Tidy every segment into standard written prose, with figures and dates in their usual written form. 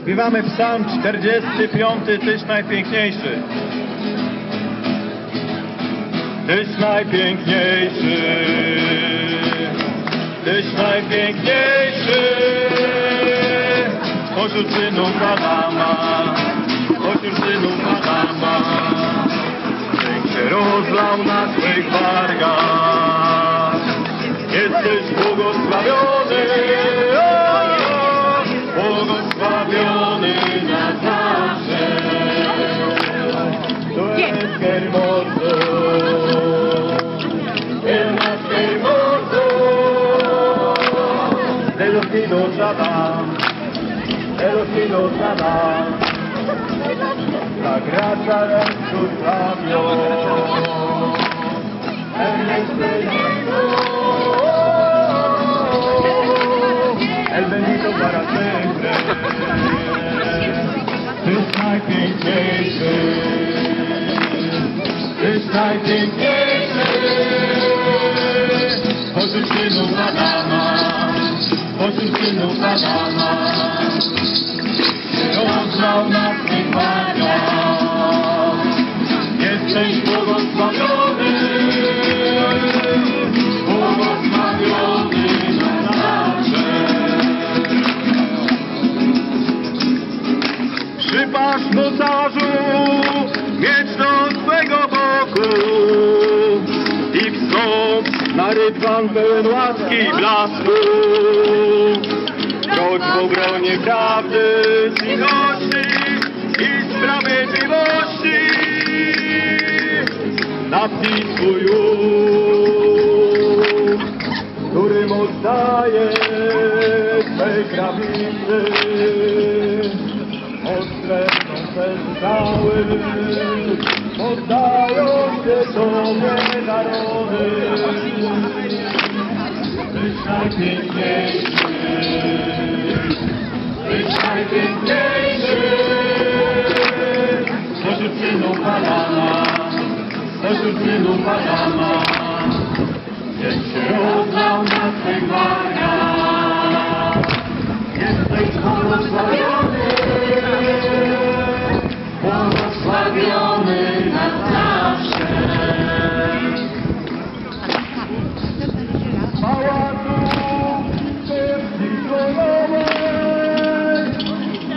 Śpiewamy psalm 45, Tyś najpiękniejszy. Tyś najpiękniejszy, Tyś najpiękniejszy, pośród synów Adama, pośród synów Adama. Pięk się rozlał na swych wargach, jesteś błogosławiony, błogosławiony na zawsze. To jest hermoso, jest hermoso, Elohim Shaddam, Elohim Shaddam, la gracia en su labio, el bendito para siempre. Tyś najpiękniejszy, Tyś najpiękniejszy, pośród synów Adama, pośród synów Adama. Rozlał na swych wargach, jesteś błogosławiony, błogosławiony na zawsze. Przypatrz mocarzu, miecz do swego boku i wstąp na rydwan pełen łaski i blasku. Kroć w obronie prawdy, cichości i sprawiedliwości. Napnij swój łuk, którym oddaje swej krawicy. Odstręczą te skały, oddają się Tobie narody. Tyś najpiękniejszy, Tyś najpiękniejszy, spośród synów Adama, spośród synów Adama. Pięk się rozlał na swych wargach, jesteś błogosławiony, błogosławiony na zawsze. Pałacu czci królowej,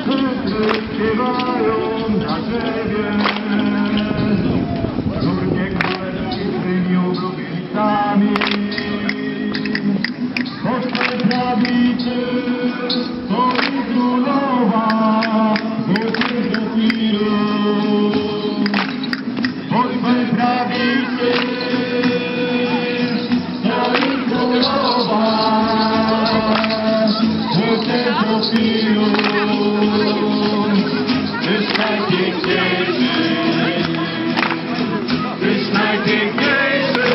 cykry śpiewają na drzewie. Górnie królewskie swymi oblubienicami, po swej prawicy stoi królowa złotego Nilu. Po swej prawicy stoi królowa złotego Nilu. Tyś najpiękniejszy, Tyś najpiękniejszy,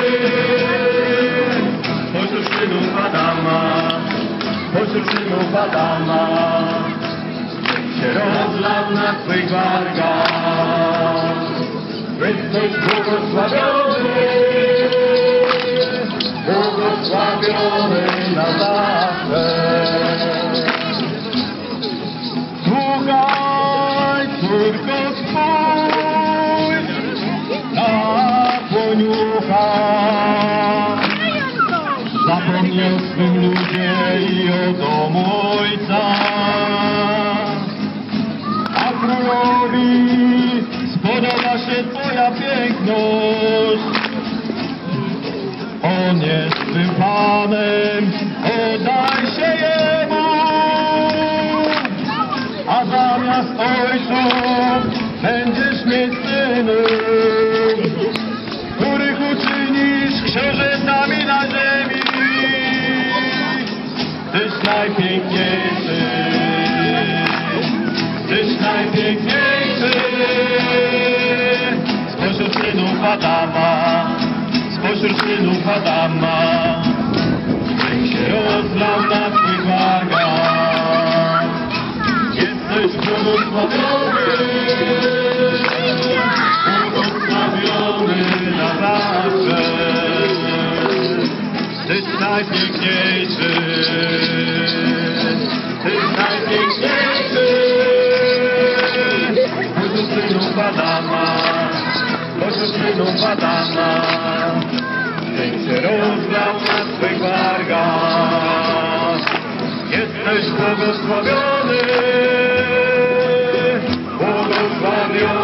pośród synów Adama, pośród synów Adama. Się rozlał na swych wargach, jesteś błogosławiony, błogosławiony na zawsze. Słuchaj, córko, spójrz na poniucha. Zapomniał swym ludzie i o domu ojca. A królowi spodoba się Twoja piękność. On jest twym Panem, oddaj się Jemu. A zamiast ojców będziesz mieć synów, których uczynisz księżycami na ziemi. Tyś najpiękniejszy, Tyś najpiękniejszy, spośród synów Adama, spośród synów Adama. Pięk się rozlał na swych wargach, jesteś błogosławiony, błogosławiony na zawsze. Tyś najpiękniejszy, Tyś najpiękniejszy. synów Adama, Tyś się rozlał na swych wargach. Jesteś błogosławiony, błogosławiony.